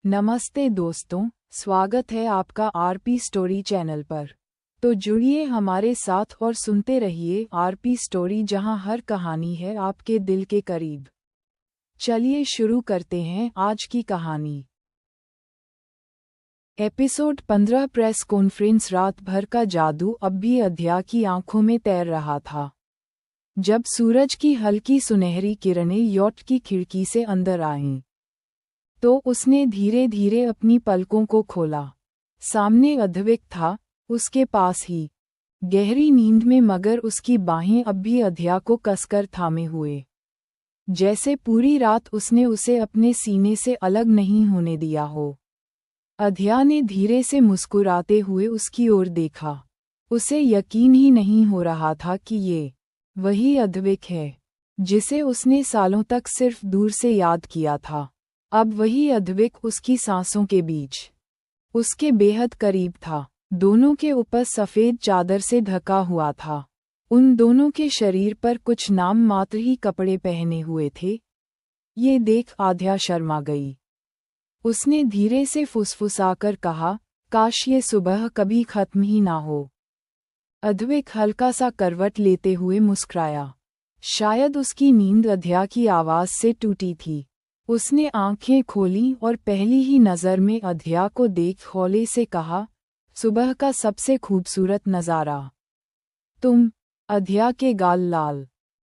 नमस्ते दोस्तों, स्वागत है आपका आरपी स्टोरी चैनल पर। तो जुड़िए हमारे साथ और सुनते रहिए आरपी स्टोरी, जहां हर कहानी है आपके दिल के करीब। चलिए शुरू करते हैं आज की कहानी। एपिसोड 15। Press conference. रात भर का जादू अब भी अध्या की आंखों में तैर रहा था। जब सूरज की हल्की सुनहरी किरणें यॉट की खिड़की से अंदर आईं, तो उसने धीरे धीरे अपनी पलकों को खोला। सामने अद्वैत था, उसके पास ही, गहरी नींद में, मगर उसकी बाहें अब भी अध्या को कसकर थामे हुए, जैसे पूरी रात उसने उसे अपने सीने से अलग नहीं होने दिया हो। अध्या ने धीरे से मुस्कुराते हुए उसकी ओर देखा। उसे यकीन ही नहीं हो रहा था कि ये वही अद्वैत है जिसे उसने सालों तक सिर्फ दूर से याद किया था। अब वही अद्वैत उसकी सांसों के बीच, उसके बेहद करीब था। दोनों के ऊपर सफ़ेद चादर से ढका हुआ था। उन दोनों के शरीर पर कुछ नाम मात्र ही कपड़े पहने हुए थे। ये देख आध्या शर्मा गई। उसने धीरे से फुसफुसाकर कहा, काश ये सुबह कभी खत्म ही ना हो। अद्वैत हल्का सा करवट लेते हुए मुस्कुराया। शायद उसकी नींद अध्या की आवाज़ से टूटी थी। उसने आंखें खोलीं और पहली ही नज़र में अध्या को देख हौले से कहा, सुबह का सबसे खूबसूरत नज़ारा। तुम। अध्या के गाल लाल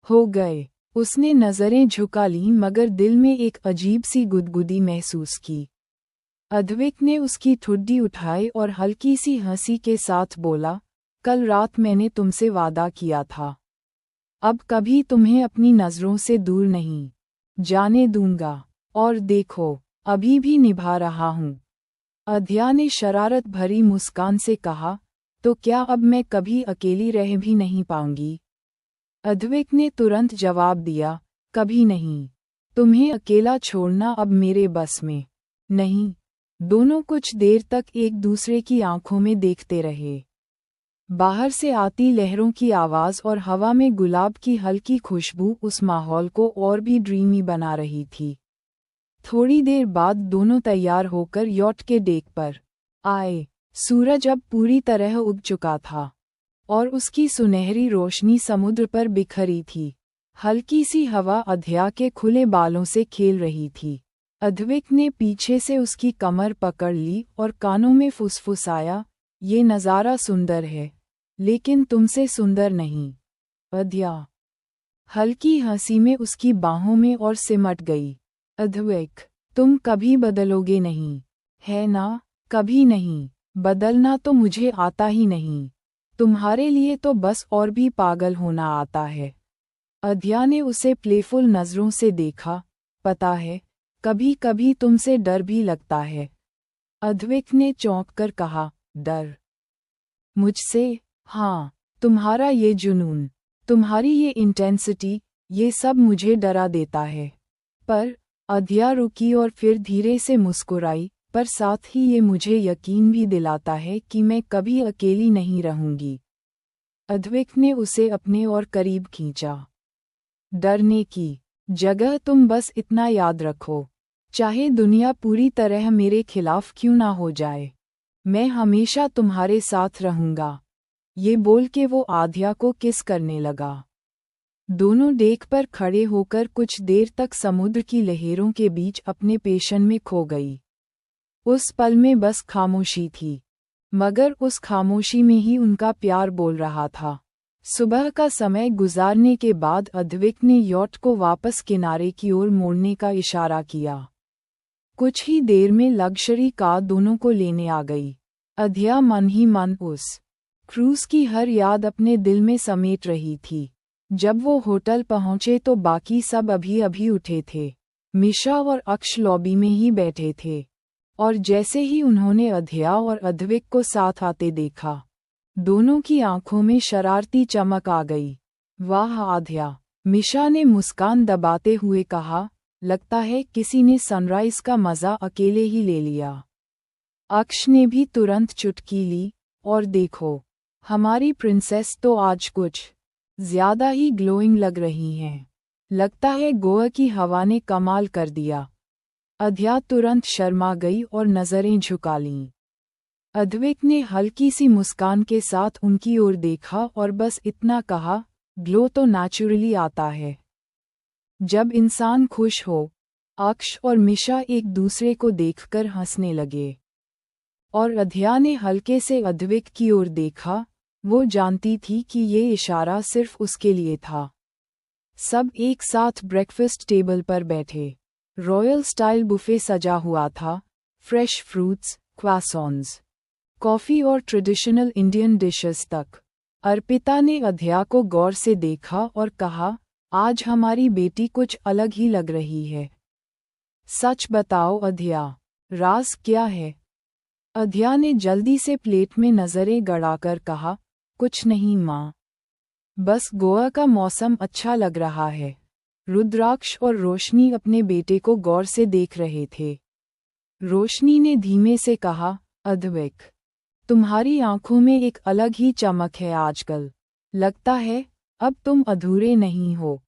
हो गए। उसने नज़रें झुका लीं, मगर दिल में एक अजीब सी गुदगुदी महसूस की। अद्वैत ने उसकी ठुड्डी उठाई और हल्की सी हंसी के साथ बोला, कल रात मैंने तुमसे वादा किया था, अब कभी तुम्हें अपनी नज़रों से दूर नहीं जाने दूंगा। और देखो, अभी भी निभा रहा हूँ। अध्या ने शरारत भरी मुस्कान से कहा, तो क्या अब मैं कभी अकेली रह भी नहीं पाऊंगी? अद्वैत ने तुरंत जवाब दिया, कभी नहीं। तुम्हें अकेला छोड़ना अब मेरे बस में नहीं। दोनों कुछ देर तक एक दूसरे की आंखों में देखते रहे। बाहर से आती लहरों की आवाज़ और हवा में गुलाब की हल्की खुशबू उस माहौल को और भी ड्रीमी बना रही थी। थोड़ी देर बाद दोनों तैयार होकर यॉट के डेक पर आए। सूरज अब पूरी तरह उग चुका था और उसकी सुनहरी रोशनी समुद्र पर बिखरी थी। हल्की सी हवा अध्या के खुले बालों से खेल रही थी। अद्वैत ने पीछे से उसकी कमर पकड़ ली और कानों में फुसफुसाया, ये नज़ारा सुंदर है, लेकिन तुमसे सुंदर नहीं। अध्या हल्की हंसी में उसकी बाहों में और सिमट गई। अद्वैत, तुम कभी बदलोगे नहीं, है ना? कभी नहीं। बदलना तो मुझे आता ही नहीं। तुम्हारे लिए तो बस और भी पागल होना आता है। अध्या ने उसे प्लेफुल नज़रों से देखा। पता है, कभी कभी तुमसे डर भी लगता है। अद्वैत ने चौंक कर कहा, डर? मुझसे? हाँ, तुम्हारा ये जुनून, तुम्हारी ये इंटेंसिटी, ये सब मुझे डरा देता है। पर अध्या रुकी और फिर धीरे से मुस्कुराई, पर साथ ही ये मुझे यकीन भी दिलाता है कि मैं कभी अकेली नहीं रहूंगी। अद्वैत ने उसे अपने और करीब खींचा। डरने की जगह तुम बस इतना याद रखो, चाहे दुनिया पूरी तरह मेरे खिलाफ क्यों ना हो जाए, मैं हमेशा तुम्हारे साथ रहूंगा। ये बोल के वो आध्या को किस करने लगा। दोनों डेक पर खड़े होकर कुछ देर तक समुद्र की लहरों के बीच अपने पेशन में खो गई। उस पल में बस खामोशी थी, मगर उस खामोशी में ही उनका प्यार बोल रहा था। सुबह का समय गुजारने के बाद अद्वैत ने यॉट को वापस किनारे की ओर मोड़ने का इशारा किया। कुछ ही देर में लग्जरी कार दोनों को लेने आ गई। अध्या मन ही मन उस क्रूज की हर याद अपने दिल में समेट रही थी। जब वो होटल पहुंचे तो बाकी सब अभी अभी उठे थे। मिशा और अक्ष लॉबी में ही बैठे थे, और जैसे ही उन्होंने अध्या और अद्वैत को साथ आते देखा, दोनों की आंखों में शरारती चमक आ गई। वाह आध्या, मिशा ने मुस्कान दबाते हुए कहा, लगता है किसी ने सनराइज का मज़ा अकेले ही ले लिया। अक्ष ने भी तुरंत चुटकी ली, और देखो, हमारी प्रिंसेस तो आज कुछ ज्यादा ही ग्लोइंग लग रही हैं। लगता है गोवा की हवा ने कमाल कर दिया। अध्या तुरंत शर्मा गई और नजरें झुका लीं। अद्विक ने हल्की सी मुस्कान के साथ उनकी ओर देखा और बस इतना कहा, ग्लो तो नेचुरली आता है जब इंसान खुश हो। अक्ष और मिशा एक दूसरे को देखकर हंसने लगे और अध्या ने हल्के से अद्विक की ओर देखा। वो जानती थी कि ये इशारा सिर्फ उसके लिए था। सब एक साथ ब्रेकफास्ट टेबल पर बैठे। रॉयल स्टाइल बुफे सजा हुआ था, फ्रेश फ्रूट्स, क्वासॉन्स, कॉफ़ी और ट्रेडिशनल इंडियन डिशेस तक। अर्पिता ने अध्या को गौर से देखा और कहा, आज हमारी बेटी कुछ अलग ही लग रही है। सच बताओ अध्या, राज क्या है? अध्या ने जल्दी से प्लेट में नजरें गड़ाकर कहा, कुछ नहीं माँ, बस गोवा का मौसम अच्छा लग रहा है। रुद्राक्ष और रोशनी अपने बेटे को गौर से देख रहे थे। रोशनी ने धीमे से कहा, अद्विक, तुम्हारी आंखों में एक अलग ही चमक है आजकल। लगता है अब तुम अधूरे नहीं हो।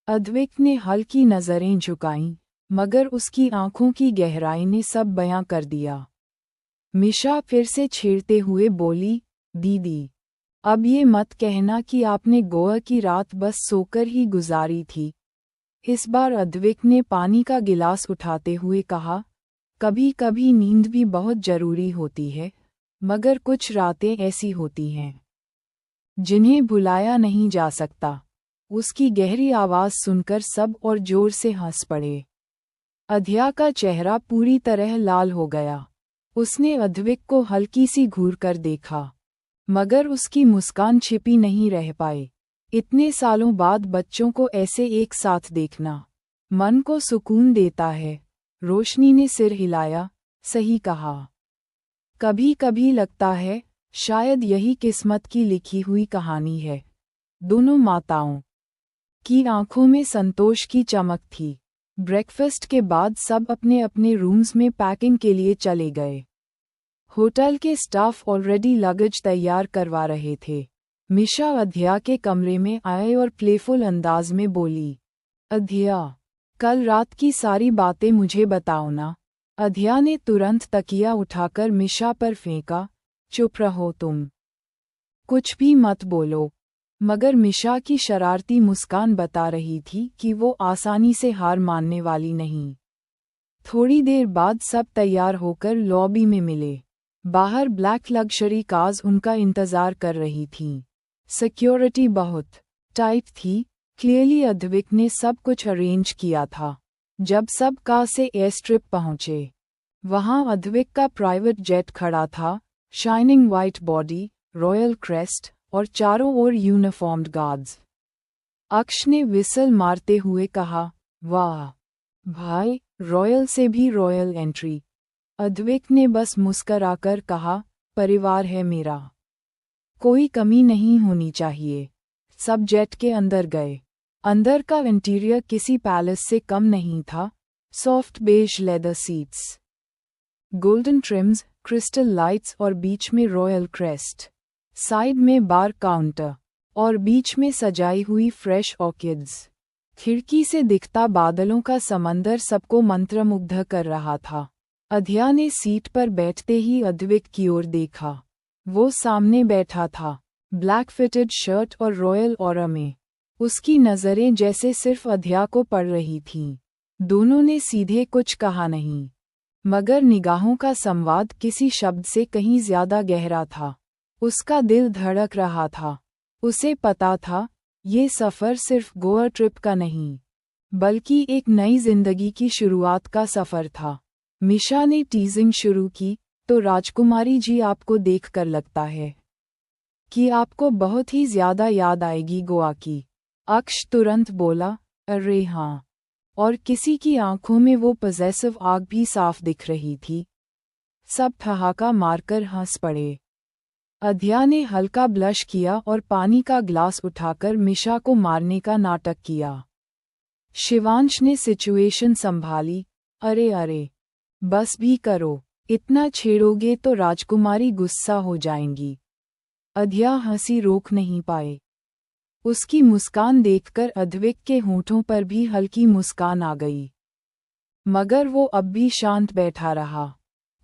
अद्विक ने हल्की नजरें झुकाईं, मगर उसकी आंखों की गहराई ने सब बयां कर दिया। मिशा फिर से छेड़ते हुए बोली, दीदी, अब ये मत कहना कि आपने गोवा की रात बस सोकर ही गुजारी थी। इस बार अद्विक ने पानी का गिलास उठाते हुए कहा, कभी कभी नींद भी बहुत जरूरी होती है, मगर कुछ रातें ऐसी होती हैं जिन्हें भुलाया नहीं जा सकता। उसकी गहरी आवाज़ सुनकर सब और जोर से हंस पड़े। अध्या का चेहरा पूरी तरह लाल हो गया। उसने अद्विक को हल्की सी घूर कर देखा, मगर उसकी मुस्कान छिपी नहीं रह पाई। इतने सालों बाद बच्चों को ऐसे एक साथ देखना मन को सुकून देता है। रोशनी ने सिर हिलाया, सही कहा। कभी कभी लगता है शायद यही किस्मत की लिखी हुई कहानी है। दोनों माताओं की आंखों में संतोष की चमक थी। ब्रेकफास्ट के बाद सब अपने अपने रूम्स में पैकिंग के लिए चले गए। होटल के स्टाफ ऑलरेडी लगेज तैयार करवा रहे थे। मिशा अध्या के कमरे में आए और प्लेफुल अंदाज में बोली, अध्या, कल रात की सारी बातें मुझे बताओ ना। अध्या ने तुरंत तकिया उठाकर मिशा पर फेंका, चुप रहो तुम, कुछ भी मत बोलो। मगर मिशा की शरारती मुस्कान बता रही थी कि वो आसानी से हार मानने वाली नहीं। थोड़ी देर बाद सब तैयार होकर लॉबी में मिले। बाहर ब्लैक लग्जरी कार्स उनका इंतजार कर रही थीं। सिक्योरिटी बहुत टाइट थी, क्लियरली अद्विक ने सब कुछ अरेंज किया था। जब सब कार से एयर स्ट्रिप पहुंचे, वहां अद्विक का प्राइवेट जेट खड़ा था, shining white body, royal crest और चारों ओर यूनिफॉर्म्ड गार्ड्स। अक्ष ने विसल मारते हुए कहा, वाह भाई, रॉयल से भी रॉयल एंट्री। अद्विक ने बस मुस्कराकर कहा, परिवार है मेरा, कोई कमी नहीं होनी चाहिए। सब जेट के अंदर गए। अंदर का इंटीरियर किसी पैलेस से कम नहीं था। Soft beige leather seats, golden trims, crystal lights और बीच में रॉयल क्रेस्ट। साइड में बार काउंटर और बीच में सजाई हुई फ्रेश ऑर्किड्स। खिड़की से दिखता बादलों का समंदर सबको मंत्रमुग्ध कर रहा था। अध्या ने सीट पर बैठते ही अद्विक की ओर देखा। वो सामने बैठा था, ब्लैक फिटेड शर्ट और रॉयल ऑरा में। उसकी नज़रें जैसे सिर्फ अध्या को पड़ रही थीं। दोनों ने सीधे कुछ कहा नहीं, मगर निगाहों का संवाद किसी शब्द से कहीं ज्यादा गहरा था। उसका दिल धड़क रहा था। उसे पता था, ये सफ़र सिर्फ गोवा ट्रिप का नहीं, बल्कि एक नई जिंदगी की शुरुआत का सफ़र था। मिशा ने टीजिंग शुरू की, तो राजकुमारी जी आपको देखकर लगता है कि आपको बहुत ही ज्यादा याद आएगी गोवा की। अक्ष तुरंत बोला, अरे हाँ, और किसी की आंखों में वो पॉजेसिव आग भी साफ दिख रही थी। सब ठहाका मारकर हंस पड़े। अध्या ने हल्का ब्लश किया और पानी का ग्लास उठाकर मिशा को मारने का नाटक किया। शिवांश ने सिचुएशन संभाली, अरे अरे, बस भी करो, इतना छेड़ोगे तो राजकुमारी गुस्सा हो जाएंगी। अध्या हंसी रोक नहीं पाए। उसकी मुस्कान देखकर अद्विक के होठों पर भी हल्की मुस्कान आ गई। मगर वो अब भी शांत बैठा रहा।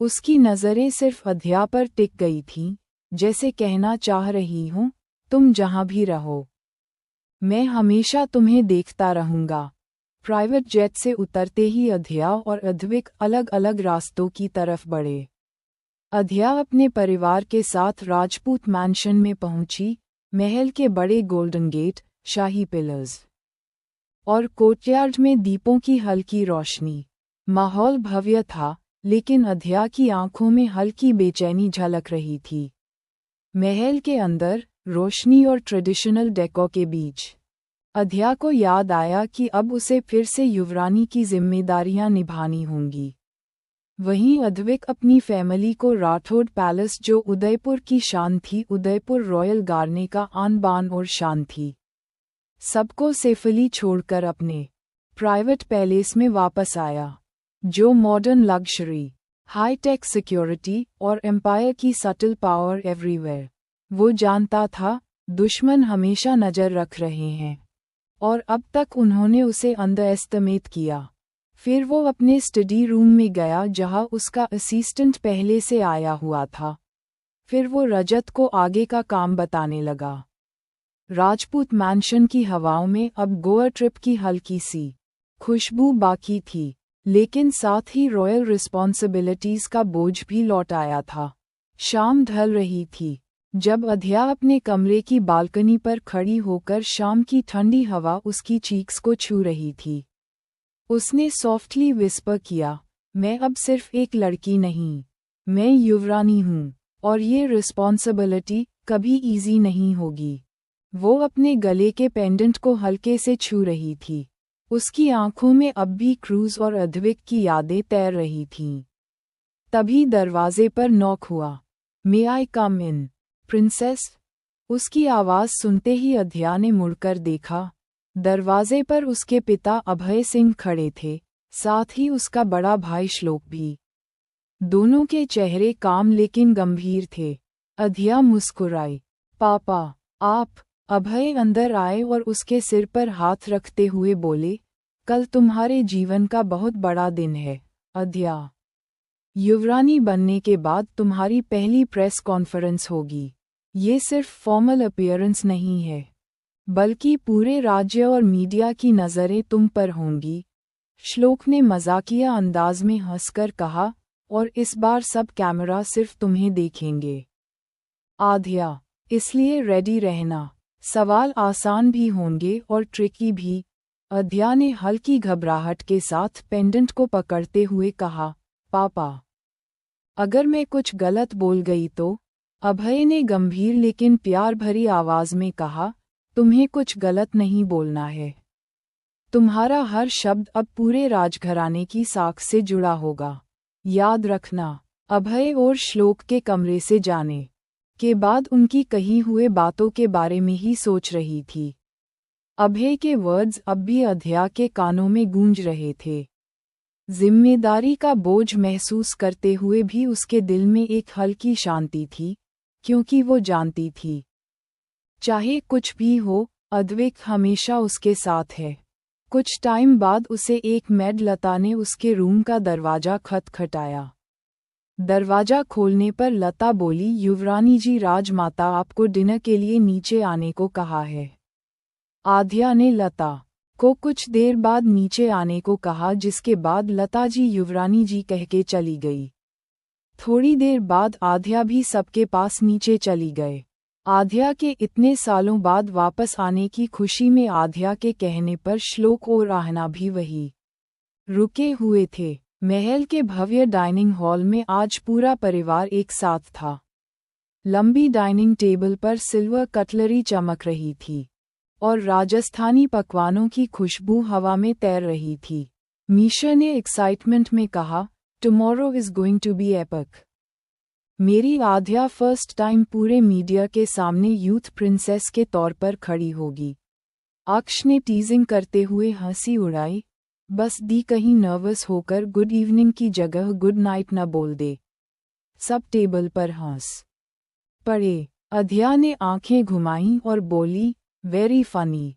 उसकी नज़रें सिर्फ अध्या पर टिक गई थीं, जैसे कहना चाह रही हूँ, तुम जहाँ भी रहो, मैं हमेशा तुम्हें देखता रहूँगा। प्राइवेट जेट से उतरते ही अध्या और अद्विक अलग अलग रास्तों की तरफ बढ़े। अध्या अपने परिवार के साथ राजपूत मैंशन में पहुंची। महल के बड़े गोल्डन गेट, शाही पिलर्स और कोर्टयार्ड में दीपों की हल्की रोशनी। माहौल भव्य था, लेकिन अध्या की आंखों में हल्की बेचैनी झलक रही थी। महल के अंदर, रोशनी और ट्रेडिशनल डेको के बीच, अध्या को याद आया कि अब उसे फिर से युवरानी की जिम्मेदारियां निभानी होंगी। वहीं अद्विक अपनी फैमिली को राठौड़ पैलेस, जो उदयपुर की शान थी, उदयपुर रॉयल गार्ने का आन बान और शान थी, सबको सेफली छोड़कर अपने प्राइवेट पैलेस में वापस आया, जो modern luxury, high tech security और एम्पायर की सटल पावर एवरीवेयर। वो जानता था, दुश्मन हमेशा नज़र रख रहे हैं, और अब तक उन्होंने उसे अंडर एस्टिमेट किया। फिर वो अपने स्टडी रूम में गया, जहां उसका असिस्टेंट पहले से आया हुआ था। फिर वो रजत को आगे का काम बताने लगा। राजपूत मैंशन की हवाओं में अब गोवा ट्रिप की हल्की सी खुशबू बाकी थी, लेकिन साथ ही रॉयल रिस्पॉन्सिबिलिटीज का बोझ भी लौट आया था। शाम ढल रही थी जब अध्या अपने कमरे की बालकनी पर खड़ी होकर शाम की ठंडी हवा उसकी चीक्स को छू रही थी। उसने सॉफ्टली विस्पर किया, मैं अब सिर्फ एक लड़की नहीं, मैं युवरानी हूँ, और ये रिस्पॉन्सिबिलिटी कभी इजी नहीं होगी। वो अपने गले के पेंडेंट को हल्के से छू रही थी। उसकी आंखों में अब भी क्रूज और अद्विक की यादें तैर रही थीं। तभी दरवाजे पर नॉक हुआ। मे आई कम इन, प्रिंसेस? उसकी आवाज़ सुनते ही अध्या ने मुड़कर देखा। दरवाजे पर उसके पिता अभय सिंह खड़े थे, साथ ही उसका बड़ा भाई श्लोक भी। दोनों के चेहरे काम लेकिन गंभीर थे। अध्या मुस्कुराई। पापा, आप? अभय अंदर आए और उसके सिर पर हाथ रखते हुए बोले, कल तुम्हारे जीवन का बहुत बड़ा दिन है, अध्या। युवरानी बनने के बाद तुम्हारी पहली प्रेस कॉन्फ्रेंस होगी। ये सिर्फ फॉर्मल अपीयरेंस नहीं है, बल्कि पूरे राज्य और मीडिया की नज़रें तुम पर होंगी। श्लोक ने मजाकिया अंदाज में हंसकर कहा, और इस बार सब कैमरा सिर्फ तुम्हें देखेंगे, आध्या, इसलिए रेडी रहना। सवाल आसान भी होंगे और ट्रिकी भी। अध्या ने हल्की घबराहट के साथ पेंडेंट को पकड़ते हुए कहा, पापा, अगर मैं कुछ गलत बोल गई तो? अभय ने गंभीर लेकिन प्यार भरी आवाज में कहा, तुम्हें कुछ गलत नहीं बोलना है। तुम्हारा हर शब्द अब पूरे राजघराने की साख से जुड़ा होगा। याद रखना। अभय और श्लोक के कमरे से जाने के बाद उनकी कही हुए बातों के बारे में ही सोच रही थी। अभय के वर्ड्स अब भी अध्या के कानों में गूंज रहे थे। जिम्मेदारी का बोझ महसूस करते हुए भी उसके दिल में एक हल्की शांति थी, क्योंकि वो जानती थी, चाहे कुछ भी हो, अद्विक हमेशा उसके साथ है। कुछ टाइम बाद उसे एक मेड लता ने उसके रूम का दरवाजा खटखटाया। दरवाजा खोलने पर लता बोली, युवरानी जी, राजमाता आपको डिनर के लिए नीचे आने को कहा है। आध्या ने लता को कुछ देर बाद नीचे आने को कहा, जिसके बाद लता जी युवरानी जी कह के चली गई। थोड़ी देर बाद आध्या भी सबके पास नीचे चली गए। आध्या के इतने सालों बाद वापस आने की खुशी में आध्या के कहने पर श्लोक और आहना भी वही रुके हुए थे। महल के भव्य डाइनिंग हॉल में आज पूरा परिवार एक साथ था। लंबी डाइनिंग टेबल पर सिल्वर कटलरी चमक रही थी और राजस्थानी पकवानों की खुशबू हवा में तैर रही थी। मीशा ने एक्साइटमेंट में कहा, tomorrow is going to be epic. मेरी आध्या फर्स्ट टाइम पूरे मीडिया के सामने यूथ प्रिंसेस के तौर पर खड़ी होगी। अक्ष ने टीजिंग करते हुए हंसी उड़ाई, बस दी कहीं नर्वस होकर गुड इवनिंग की जगह गुड नाइट न बोल दे। सब टेबल पर हंस पड़े। अध्या ने आंखें घुमाईं और बोली, वेरी फनी।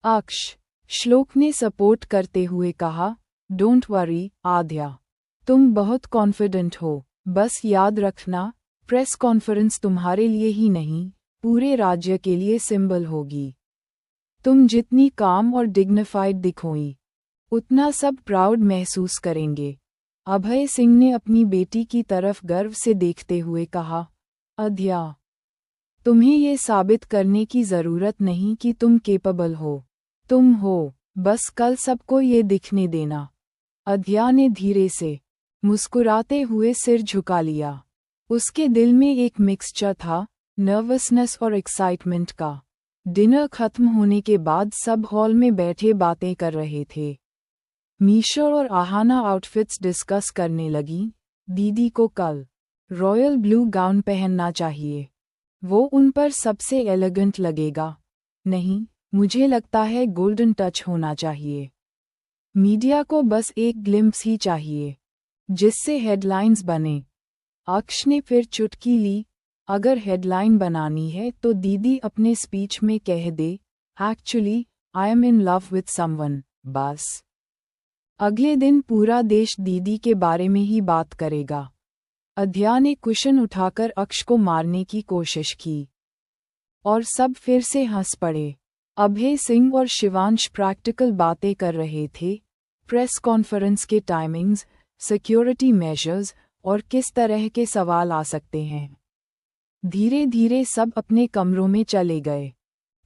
अक्ष, श्लोक ने सपोर्ट करते हुए कहा, डोंट वरी आद्या, तुम बहुत कॉन्फिडेंट हो। बस याद रखना, प्रेस कॉन्फ्रेंस तुम्हारे लिए ही नहीं, पूरे राज्य के लिए सिंबल होगी। तुम जितनी काम और डिग्निफाइड दिखोगी, उतना सब प्राउड महसूस करेंगे। अभय सिंह ने अपनी बेटी की तरफ गर्व से देखते हुए कहा, आद्या, तुम्हें ये साबित करने की ज़रूरत नहीं कि तुम केपेबल हो। तुम हो, बस कल सबको ये दिखने देना। आद्या ने धीरे से, मुस्कुराते हुए सिर झुका लिया। उसके दिल में एक मिक्सचर था, नर्वसनेस और एक्साइटमेंट का। डिनर खत्म होने के बाद सब हॉल में बैठे बातें कर रहे थे। मीशा और आहाना आउटफिट्स डिस्कस करने लगी। दीदी को कल रॉयल ब्लू गाउन पहनना चाहिए, वो उन पर सबसे एलिगेंट लगेगा। नहीं, मुझे लगता है गोल्डन टच होना चाहिए। मीडिया को बस एक ग्लिम्प्स ही चाहिए, जिससे हेडलाइंस बने। अक्ष ने फिर चुटकी ली, अगर हेडलाइन बनानी है तो दीदी अपने स्पीच में कह दे, actually I am in love with someone, बस। अगले दिन पूरा देश दीदी के बारे में ही बात करेगा। आद्या ने कुशन उठाकर अक्ष को मारने की कोशिश की और सब फिर से हंस पड़े। अभय सिंह और शिवांश प्रैक्टिकल बातें कर रहे थे, प्रेस कॉन्फ्रेंस के टाइमिंग्स, सिक्योरिटी मेजर्स और किस तरह के सवाल आ सकते हैं। धीरे धीरे सब अपने कमरों में चले गए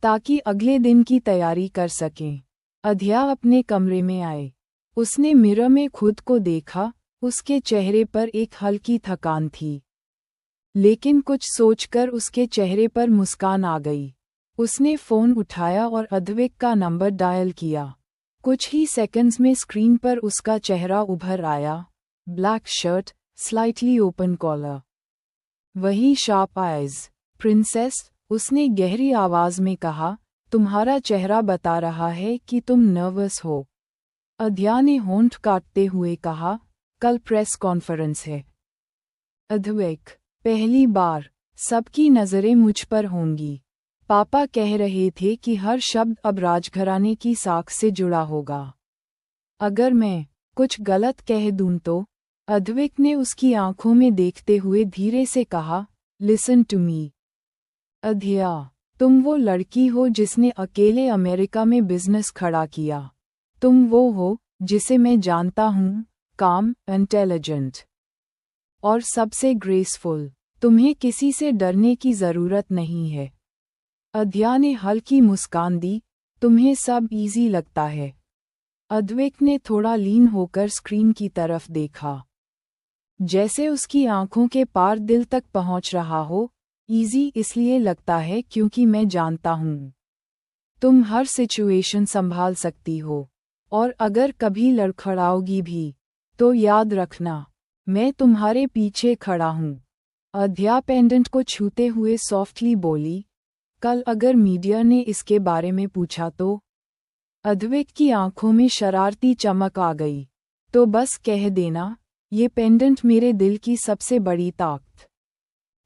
ताकि अगले दिन की तैयारी कर सकें। आद्या अपने कमरे में आए। उसने मिरर में खुद को देखा, उसके चेहरे पर एक हल्की थकान थी, लेकिन कुछ सोचकर उसके चेहरे पर मुस्कान आ गई। उसने फ़ोन उठाया और अद्विक का नंबर डायल किया। कुछ ही सेकंड्स में स्क्रीन पर उसका चेहरा उभर आया, black shirt, slightly open collar, वही शार्प आइज। प्रिंसेस, उसने गहरी आवाज में कहा, तुम्हारा चेहरा बता रहा है कि तुम नर्वस हो। आद्या ने होंठ काटते हुए कहा, कल प्रेस कॉन्फ्रेंस है। अद्विक, पहली बार सबकी नज़रें मुझ पर होंगी। पापा कह रहे थे कि हर शब्द अब राजघराने की साख से जुड़ा होगा। अगर मैं कुछ गलत कह दूं तो? अद्विक ने उसकी आंखों में देखते हुए धीरे से कहा, लिसन टू मी। आद्या, तुम वो लड़की हो जिसने अकेले अमेरिका में बिजनेस खड़ा किया। तुम वो हो जिसे मैं जानता हूँ, काम, इंटेलिजेंट और सबसे ग्रेसफुल। तुम्हें किसी से डरने की ज़रूरत नहीं है। आद्या ने हल्की मुस्कान दी, तुम्हें सब इजी लगता है। अद्विक ने थोड़ा लीन होकर स्क्रीन की तरफ देखा, जैसे उसकी आंखों के पार दिल तक पहुंच रहा हो। इजी इसलिए लगता है क्योंकि मैं जानता हूँ तुम हर सिचुएशन संभाल सकती हो, और अगर कभी लड़खड़ाओगी भी तो याद रखना, मैं तुम्हारे पीछे खड़ा हूँ। आद्या पेंडेंट को छूते हुए सॉफ्टली बोली, कल अगर मीडिया ने इसके बारे में पूछा तो? अद्विक की आंखों में शरारती चमक आ गई। तो बस कह देना, ये पेंडेंट मेरे दिल की सबसे बड़ी ताकत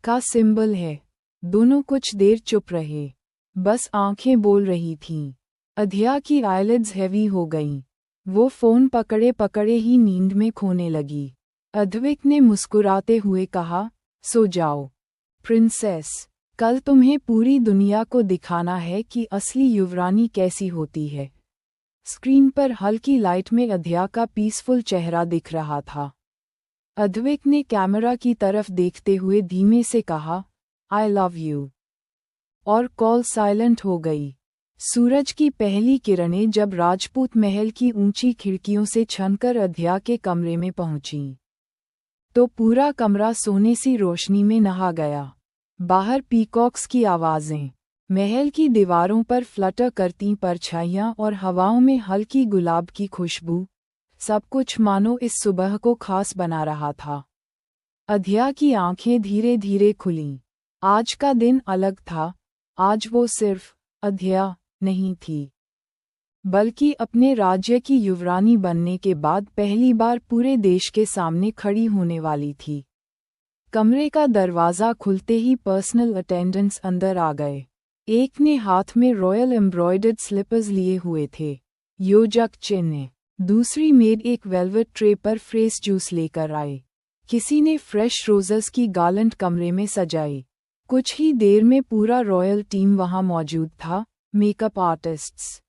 का सिंबल है। दोनों कुछ देर चुप रहे, बस आंखें बोल रही थीं। आद्या की आईलिड्स हैवी हो गईं। वो फ़ोन पकड़े पकड़े ही नींद में खोने लगी। अद्विक ने मुस्कुराते हुए कहा, सो जाओ प्रिंसेस, कल तुम्हें पूरी दुनिया को दिखाना है कि असली युवरानी कैसी होती है। स्क्रीन पर हल्की लाइट में आद्या का पीसफुल चेहरा दिख रहा था। अद्विक ने कैमरा की तरफ देखते हुए धीमे से कहा, आई लव यू, और कॉल साइलेंट हो गई। सूरज की पहली किरणें जब राजपूत महल की ऊंची खिड़कियों से छनकर आद्या के कमरे में पहुंचीं, तो पूरा कमरा सोने सी रोशनी में नहा गया। बाहर पीकॉक्स की आवाज़ें, महल की दीवारों पर फ्लटर करती परछाइयाँ और हवाओं में हल्की गुलाब की खुशबू, सब कुछ मानो इस सुबह को खास बना रहा था। आद्या की आंखें धीरे धीरे खुलीं। आज का दिन अलग था। आज वो सिर्फ आद्या नहीं थी, बल्कि अपने राज्य की युवरानी बनने के बाद पहली बार पूरे देश के सामने खड़ी होने वाली थी। कमरे का दरवाज़ा खुलते ही पर्सनल अटेंडेंट्स अंदर आ गए। एक ने हाथ में रॉयल एम्ब्रॉयडर्ड स्लिपर्स लिए हुए थे। योजक चिन्ह, दूसरी मेड एक वेलवेट ट्रे पर फ्रेश जूस लेकर आए। किसी ने फ्रेश रोजेस की गार्लैंड कमरे में सजाई। कुछ ही देर में पूरा रॉयल टीम वहां मौजूद था, मेकअप आर्टिस्ट्स,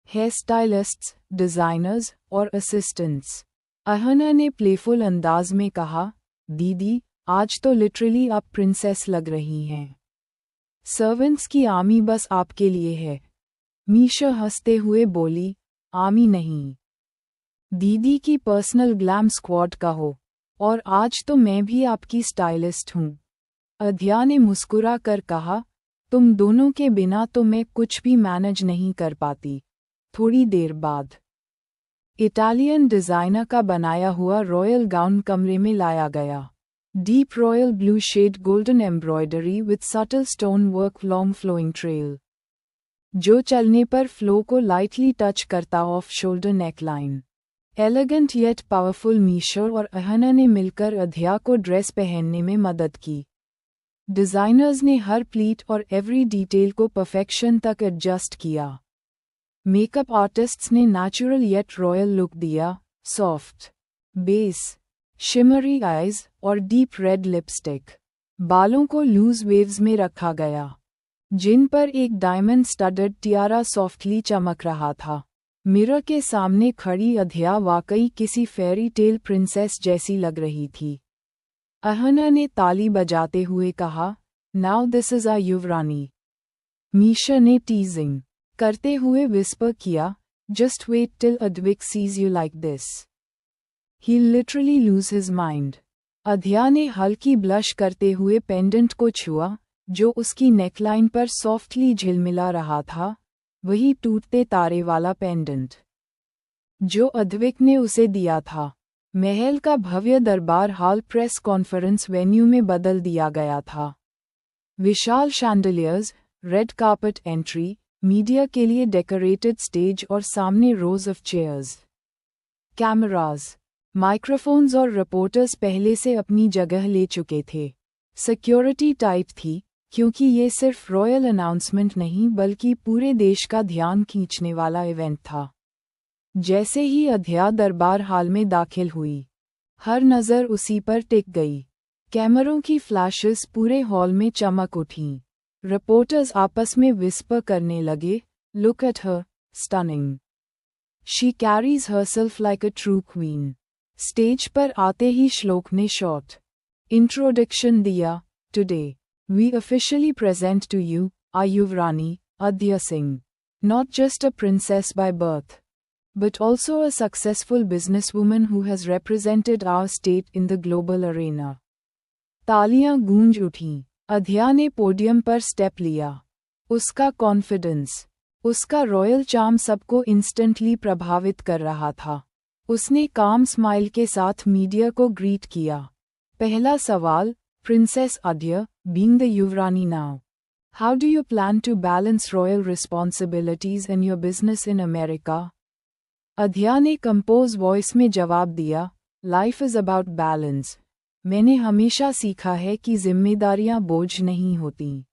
हेयर स्टाइलिस्ट्स, डिजाइनर्स और असिस्टेंट्स। अहना ने प्लेफुल अंदाज में कहा, दीदी, आज तो लिटरली आप प्रिंसेस लग रही हैं। सर्वेंट्स की आर्मी बस आपके लिए है। मीशा हंसते हुए बोली, आर्मी नहीं, दीदी की पर्सनल ग्लैम स्क्वाड का हो। और आज तो मैं भी आपकी स्टाइलिस्ट हूँ। अध्या ने मुस्कुरा कर कहा, तुम दोनों के बिना तो मैं कुछ भी मैनेज नहीं कर पाती। थोड़ी देर बाद इटालियन डिजाइनर का बनाया हुआ रॉयल गाउन कमरे में लाया गया। Deep royal blue shade golden embroidery with subtle stone work, long flowing trail जो चलने पर फ्लो को लाइटली टच करता, off shoulder neckline. Elegant yet powerful. Misha और अहना ने मिलकर अध्या को ड्रेस पहनने में मदद की। डिजाइनर्स ने हर प्लीट और एवरी डिटेल को परफेक्शन तक एडजस्ट किया। मेकअप आर्टिस्ट्स ने नेचुरल येट रॉयल लुक दिया, सॉफ्ट बेस, शिमरी आईज और डीप रेड लिपस्टिक। बालों को लूज वेव्स में रखा गया, जिन पर एक डायमंड स्टडड टियारा सॉफ्टली चमक रहा था। मिरर के सामने खड़ी अध्या वाकई किसी फेरी टेल प्रिंसेस जैसी लग रही थी। अहना ने ताली बजाते हुए कहा, नाउ दिस इज आ युवरानी। मीशा ने टीजिंग करते हुए विस्पर किया, just wait till Advik sees you like this, he literally lose his mind. Aadhya ने हल्की ब्लश करते हुए पेंडेंट को छुआ, जो उसकी नेकलाइन पर सॉफ्टली झिलमिला रहा था, वही टूटते तारे वाला पेंडेंट जो अद्विक ने उसे दिया था। महल का भव्य दरबार हाल प्रेस कॉन्फ्रेंस वेन्यू में बदल दिया गया था। विशाल chandeliers, red carpet entry, media के लिए डेकोरेटेड स्टेज और सामने rows of chairs. Cameras, microphones और रिपोर्टर्स पहले से अपनी जगह ले चुके थे। सिक्योरिटी टाइट थी, क्योंकि ये सिर्फ रॉयल अनाउंसमेंट नहीं बल्कि पूरे देश का ध्यान खींचने वाला इवेंट था। जैसे ही अध्या दरबार हाल में दाखिल हुई, हर नज़र उसी पर टिक गई। कैमरों की फ्लैशेस पूरे हॉल में चमक उठीं। रिपोर्टर्स आपस में विस्पर करने लगे, look at her, stunning, she carries herself like a true queen. Stage पर आते ही श्लोक ने शॉर्ट इंट्रोडक्शन दिया, today we officially present to you our yuvrani Adhya Singh, not just a princess by birth but also a successful businesswoman who has represented our state in the global arena. तालियां गूंज उठीं। अध्या ने podium पर स्टेप लिया। उसका confidence, उसका royal charm सबको instantly प्रभावित कर रहा था। उसने काम स्माइल के साथ मीडिया को ग्रीट किया। पहला सवाल, princess Adhya, being the yuvrani now, how do you plan to balance royal responsibilities in your business in America? Adhya ने कंपोज वॉइस में जवाब दिया, लाइफ इज अबाउट बैलेंस। मैंने हमेशा सीखा है कि जिम्मेदारियां बोझ नहीं होती,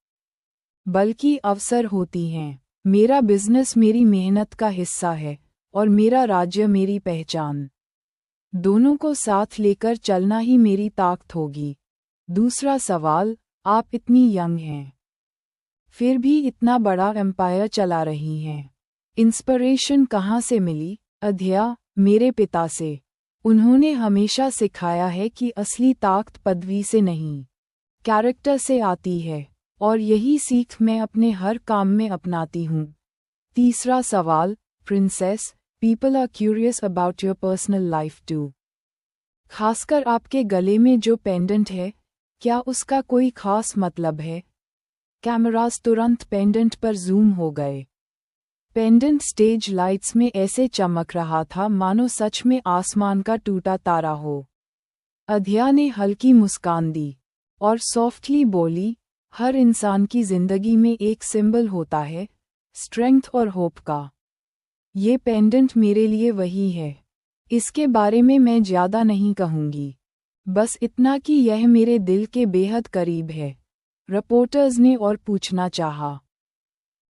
बल्कि अवसर होती हैं। मेरा बिजनेस मेरी मेहनत का हिस्सा है और मेरा राज्य मेरी पहचान। दोनों को साथ लेकर चलना ही मेरी ताकत होगी। दूसरा सवाल, आप इतनी यंग हैं, फिर भी इतना बड़ा एम्पायर चला रही हैं। इंस्पिरेशन कहाँ से मिली? अध्या, मेरे पिता से। उन्होंने हमेशा सिखाया है कि असली ताकत पदवी से नहीं, कैरेक्टर से आती है, और यही सीख मैं अपने हर काम में अपनाती हूँ। तीसरा सवाल, princess, people are curious about your personal life too. खासकर आपके गले में जो पेंडेंट है, क्या उसका कोई खास मतलब है? कैमरास तुरंत पेंडेंट पर जूम हो गए। पेंडेंट स्टेज लाइट्स में ऐसे चमक रहा था मानो सच में आसमान का टूटा तारा हो। अध्या ने हल्की मुस्कान दी और सॉफ्टली बोली, हर इंसान की जिंदगी में एक सिंबल होता है, स्ट्रेंथ और होप का। ये पेंडेंट मेरे लिए वही है। इसके बारे में मैं ज़्यादा नहीं कहूँगी, बस इतना कि यह मेरे दिल के बेहद करीब है। रिपोर्टर्स ने और पूछना चाहा।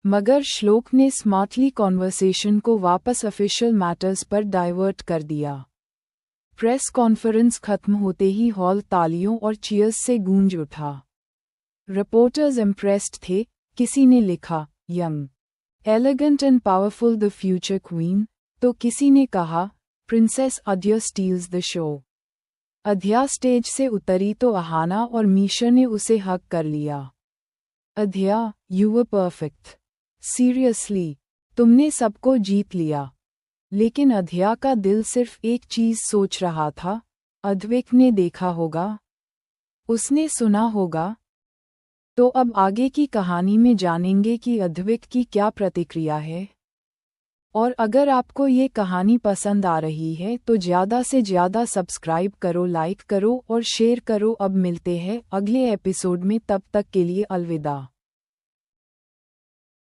मगर श्लोक ने स्मार्टली कॉन्वर्सेशन को वापस ऑफिशियल मैटर्स पर डाइवर्ट कर दिया। प्रेस कॉन्फ्रेंस खत्म होते ही हॉल तालियों और चीयर्स से गूंज उठा। रिपोर्टर्स इम्प्रेस्ड थे। किसी ने लिखा, young, elegant and powerful the future queen, तो किसी ने कहा, princess Adhya steals the show. Adhya stage से उतरी तो अहाना और मीशा ने उसे हग कर लिया। अद्या, यू वर परफेक्ट। सीरियसली, तुमने सबको जीत लिया। लेकिन अद्या का दिल सिर्फ एक चीज सोच रहा था, अद्विक ने देखा होगा, उसने सुना होगा। तो अब आगे की कहानी में जानेंगे कि अद्विक की क्या प्रतिक्रिया है। और अगर आपको ये कहानी पसंद आ रही है तो ज़्यादा से ज़्यादा सब्सक्राइब करो, लाइक करो और शेयर करो। अब मिलते हैं अगले एपिसोड में, तब तक के लिए अलविदा।